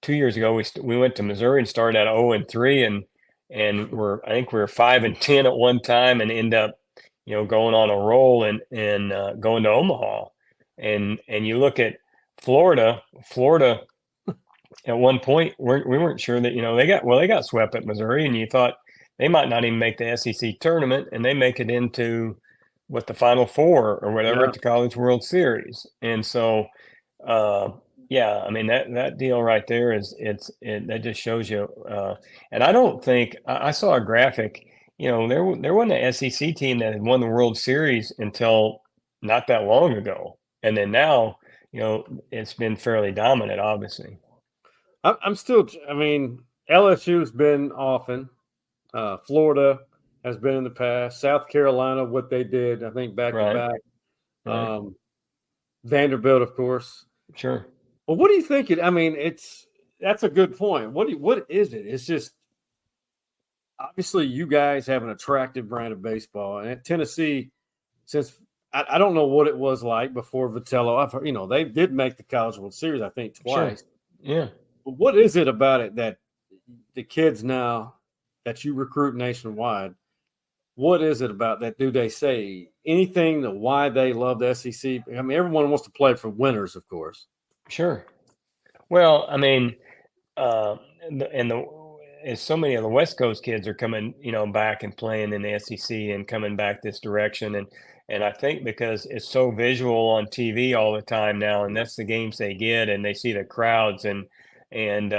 2 years ago we went to Missouri and started at 0-3, and I think we were 5-10 at one time, and end up going on a roll and going to Omaha, and you look at Florida at one point we weren't sure that they got swept at Missouri, and you thought they might not even make the SEC tournament, and they make it into the Final Four or whatever
Yeah.
at the College World Series, and so yeah, I mean that deal right there that just shows you, and I don't think I saw a graphic. There wasn't an SEC team that had won the World Series until not that long ago, and then now it's been fairly dominant, obviously.
I'm still. I mean, LSU's been often. Florida has been in the past. South Carolina, what they did, I think back to back.
Right.
Vanderbilt, of course.
Sure.
Well, what do you think? That's a good point. What is it? It's just obviously you guys have an attractive brand of baseball, and at Tennessee, since I don't know what it was like before Vitello. I've heard, they did make the College World Series, I think, twice.
Sure. Yeah.
But what is it about it that the kids now that you recruit nationwide, what is it about that? Do they say anything to why they love the SEC? I mean, everyone wants to play for winners, of course.
Sure. Well, I mean, as so many of the West Coast kids are coming, back and playing in the SEC and coming back this direction, and I think because it's so visual on TV all the time now, and that's the games they get, and they see the crowds, and in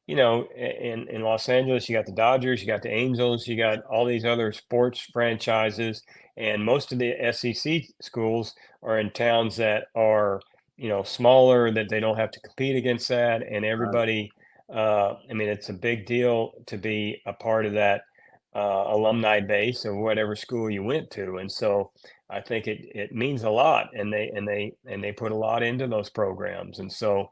Los Angeles, you got the Dodgers, you got the Angels, you got all these other sports franchises, and most of the SEC schools are in towns that are smaller, that they don't have to compete against that, and everybody. I mean, it's a big deal to be a part of that alumni base of whatever school you went to, and so I think it means a lot, and they put a lot into those programs, and so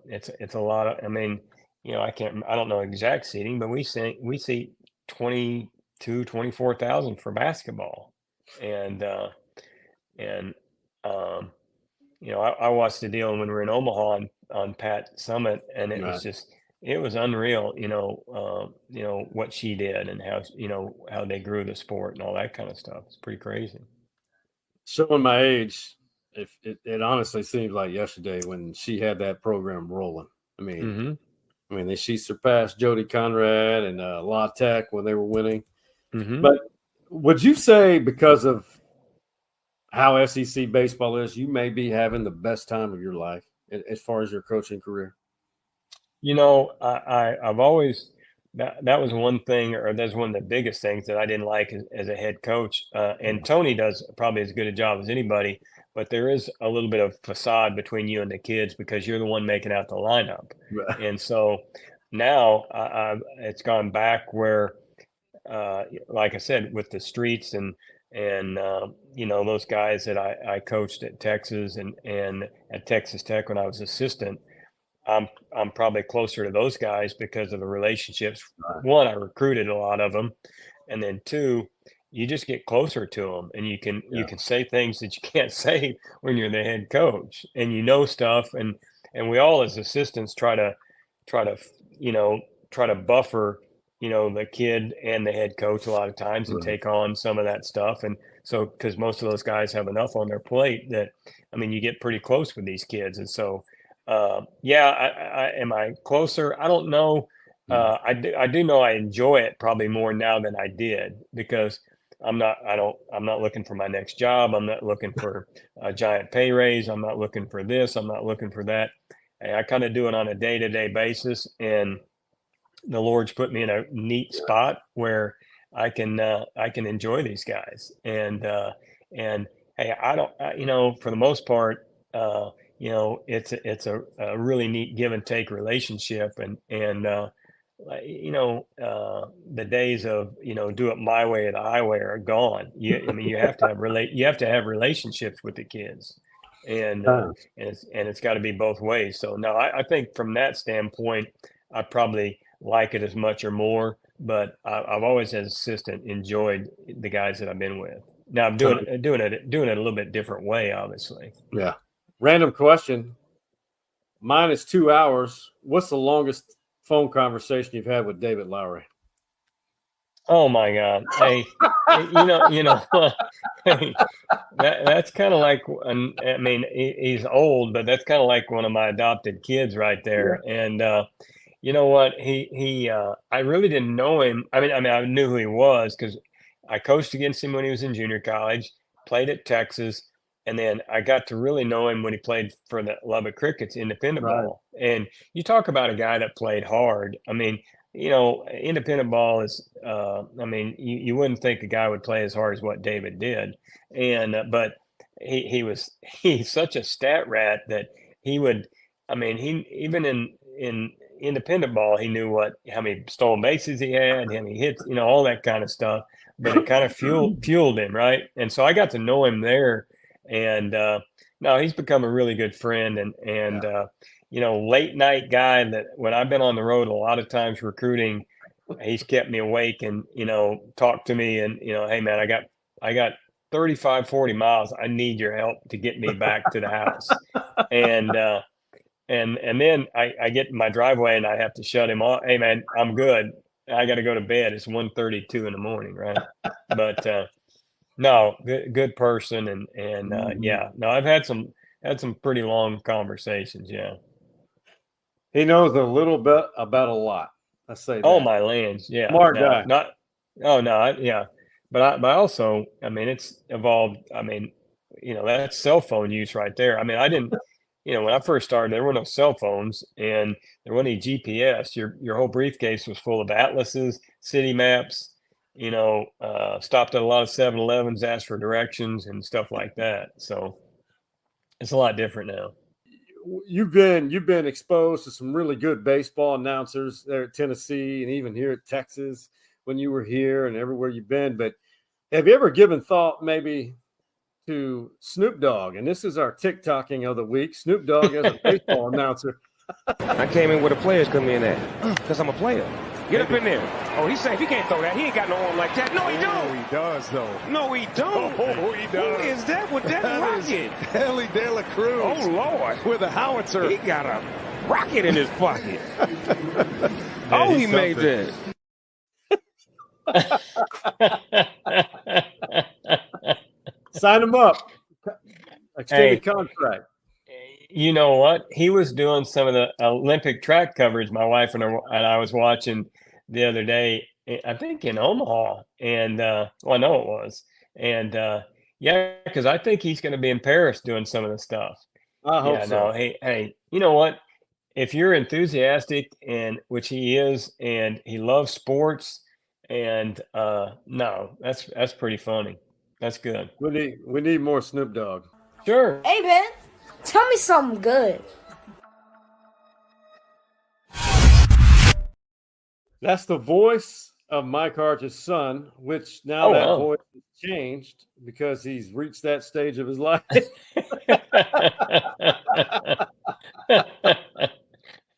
it's a lot of. I mean, I don't know exact seating, but we see 24,000 for basketball, and I watched the deal when we were in Omaha on Pat Summit, and it was unreal, what she did and how they grew the sport and all that kind of stuff. It's pretty crazy.
Showing my age, it honestly seems like yesterday when she had that program rolling. I mean, she surpassed Jody Conrad and La Tech when they were winning. But would you say because of how SEC baseball is, you may be having the best time of your life as far as your coaching career?
I've always that was one thing, or that's one of the biggest things that I didn't like as a head coach. And Tony does probably as good a job as anybody, but there is a little bit of facade between you and the kids because you're the one making out the lineup.
Right.
And so now it's gone back where, like I said, with the streets and those guys that I coached at Texas and at Texas Tech when I was assistant, I'm probably closer to those guys because of the relationships. One, I recruited a lot of them, and then two, you just get closer to them, and you can say things that you can't say when you're the head coach, and stuff, and we all as assistants try to buffer the kid and the head coach a lot of times and take on some of that stuff. And so, because most of those guys have enough on their plate that, I mean, you get pretty close with these kids. And so, am I closer? I don't know. I do know I enjoy it probably more now than I did because I'm not looking for my next job. I'm not looking for a giant pay raise. I'm not looking for this. I'm not looking for that. I kind of do it on a day-to-day basis, and the Lord's put me in a neat spot where I can enjoy these guys. And hey, for the most part, it's a really neat give and take relationship, and the days of do it my way or the highway are gone. You have to have relationships with the kids, and it's got to be both ways. So no, I think from that standpoint, I probably like it as much or more, but I've always as assistant enjoyed the guys that I've been with. Now I'm doing it a little bit different way, obviously.
Yeah. Random question. Mine is 2 hours. What's the longest phone conversation you've had with David Lowry?
Oh my God. Hey, hey, that's kind of like, I mean, he's old, but that's kind of like one of my adopted kids right there. And you know what? I really didn't know him. I mean, I knew who he was because I coached against him when he was in junior college, played at Texas, and then I got to really know him when he played for the Lubbock Crickets independent
Right.
ball. And you talk about a guy that played hard. I mean, independent ball is, I mean, you wouldn't think a guy would play as hard as what David did. And, but he's such a stat rat that he would, I mean, even in independent ball, he knew how many stolen bases he had, how many hits, all that kind of stuff. But it kind of fueled him, right? And so I got to know him there, and no, he's become a really good friend, and late night guy that when I've been on the road a lot of times recruiting, he's kept me awake and talked to me and hey man, I got 35, 40 miles. I need your help to get me back to the house. And then I get in my driveway and I have to shut him off. Hey man, I'm good. I got to go to bed. It's 1:32 in the morning, right? But no, good person, and yeah, no, I've had some pretty long conversations. Yeah,
He knows a little bit about a lot. I say that.
oh my lands, yeah,
Smart
no,
guy.
not, oh no, yeah, but also, I mean, it's evolved. I mean, that's cell phone use right there. I mean, I didn't. When I first started, there were no cell phones and there wasn't any GPS. Your whole briefcase was full of atlases, city maps, stopped at a lot of 7-Elevens, asked for directions and stuff like that. So it's a lot different now.
You've been exposed to some really good baseball announcers there at Tennessee and even here at Texas when you were here and everywhere you've been. But have you ever given thought maybe to Snoop Dogg? And this is our TikToking of the week. Snoop Dogg as a baseball announcer.
I came in where the players come in at because I'm a player. Get up in there. Oh, he's safe. He can't throw that. He ain't got no arm like that. No, he don't.
He does, though.
No, he don't.
Oh, he does.
Who is that with that rocket?
Ellie De La Cruz.
Oh, Lord.
With a howitzer.
He got a rocket in his pocket. Oh, he made that.
Sign him up. Extended contract.
You know what? He was doing some of the Olympic track coverage my wife and I was watching the other day, I think in Omaha. And, well, I know it was. And, yeah, because I think he's going to be in Paris doing some of the stuff.
I hope so.
No, hey, you know what? If you're enthusiastic, and which he is, and he loves sports, and no, that's pretty funny. That's good.
We need more Snoop Dogg.
Sure.
Hey, man, tell me something good.
That's the voice of Mike Arch's son, which now voice has changed because he's reached that stage of his life. Frank,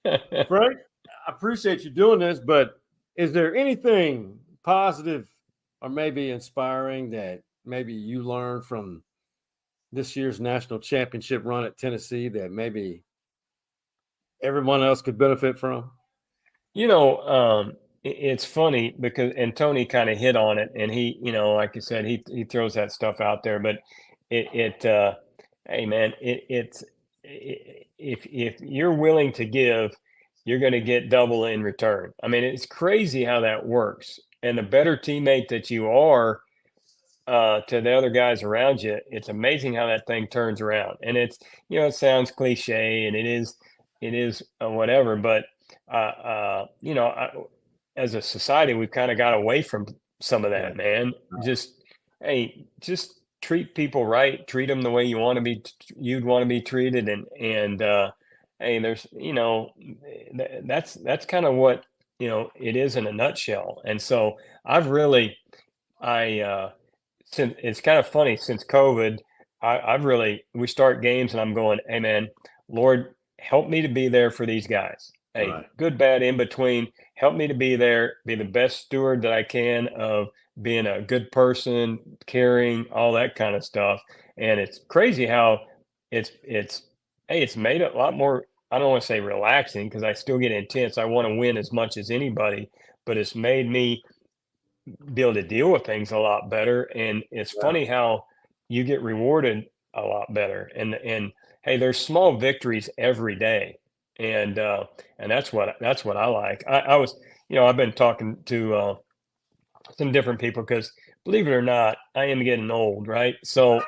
I appreciate you doing this, but is there anything positive or maybe inspiring that maybe you learned from this year's national championship run at Tennessee that maybe everyone else could benefit from?
It's funny because, and Tony kind of hit on it, and he, like you said, he throws that stuff out there, but hey man, if you're willing to give, you're going to get double in return. I mean, it's crazy how that works. And the better teammate that you are to the other guys around you, it's amazing how that thing turns around. And it's, it sounds cliche, and it is whatever, but as a society, we've kind of got away from some of that, man. Just treat people right, treat them the way you'd want to be treated. And hey, there's, that's kind of what, it is in a nutshell. And so since it's kind of funny, since COVID, we start games and I'm going, hey man, Lord, help me to be there for these guys. Hey, right. Good, bad, in between. Help me to be there, be the best steward that I can of being a good person, caring, all that kind of stuff. And it's crazy how it's made it a lot more, I don't want to say relaxing because I still get intense. I want to win as much as anybody, but it's made me be able to deal with things a lot better. And it's funny how you get rewarded a lot better. And hey, there's small victories every day. And that's what I like. I was, I've been talking to some different people because believe it or not, I am getting old, right? So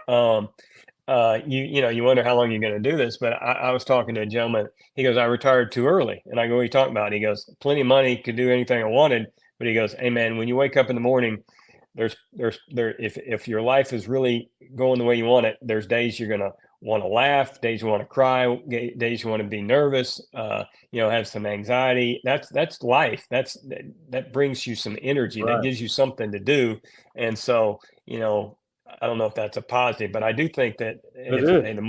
you wonder how long you're going to do this. But I was talking to a gentleman. He goes, I retired too early. And I go, what are you talking about? He goes, plenty of money, could do anything I wanted. But he goes, hey man, when you wake up in the morning, if your life is really going the way you want it, there's days you're going to want to laugh, days you want to cry, days you want to be nervous, have some anxiety. That's life. That brings you some energy.
Right.
That gives you something to do. And so, I don't know if that's a positive, but I do think that the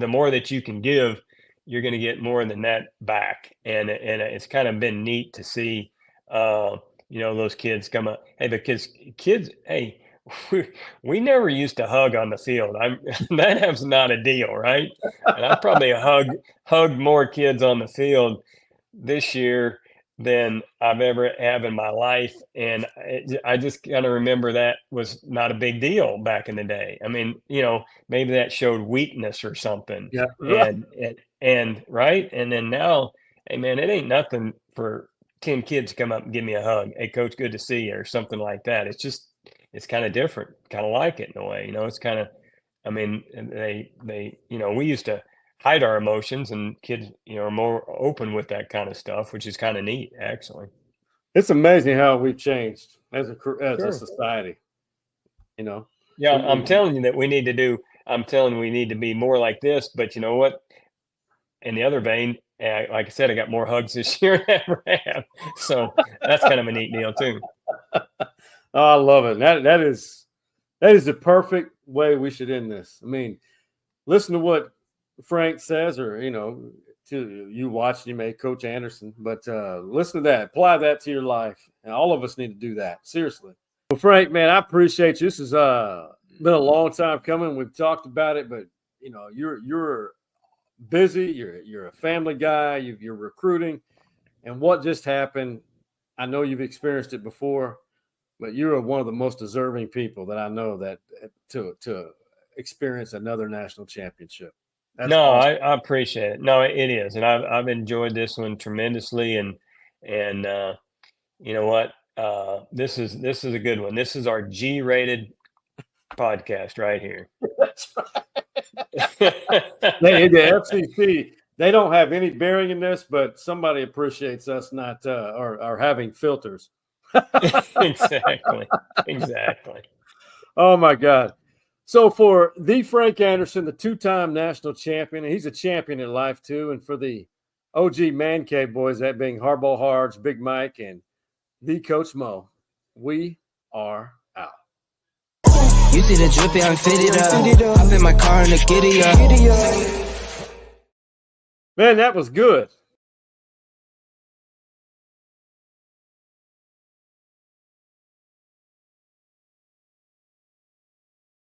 more that you can give, you're going to get more than that back. And it's kind of been neat to see, those kids come up. Hey, the kids, hey, we never used to hug on the field. That was not a deal, right? And I probably hugged more kids on the field this year than I've ever have in my life. And I just kind of remember that was not a big deal back in the day. I mean, maybe that showed weakness or something.
Yeah.
And right. And then now, hey man, it ain't nothing for 10 kids to come up and give me a hug. Hey coach, good to see you, or something like that. It's kind of different, kind of like it in a way, it's kind of, they, we used to hide our emotions, and kids, are more open with that kind of stuff, which is kind of neat, actually.
It's amazing how we've changed as a society,
Yeah, I'm telling you that we need to be more like this, but you know what? In the other vein, like I said, I got more hugs this year than I ever have. So that's kind of a neat deal too.
Oh, I love it. That is the perfect way we should end this. I mean, listen to what Frank says, or to you watching him, Coach Anderson, but listen to that, apply that to your life, and all of us need to do that. Seriously. Well, Frank, man, I appreciate you. This has been a long time coming. We've talked about it, but you're busy. You're a family guy. You're recruiting, and what just happened, I know you've experienced it before, but you're one of the most deserving people that I know that to experience another national championship. That's awesome.
I appreciate it. No, it is, and I've enjoyed this one tremendously, and you know what? This is a good one. This is our G-rated podcast right here.
That's right. The FCC, they don't have any bearing in this, but somebody appreciates us not or having filters.
Exactly.
Oh my God. So for the Frank Anderson, the two-time national champion, and he's a champion in life too, and for the OG Man Cave boys, that being Hardball Hards, Big Mike, and the Coach Mo, we are out.
You see the drippy, I'm fitted up. Hop in my car and the giddy up.
Man, that was good.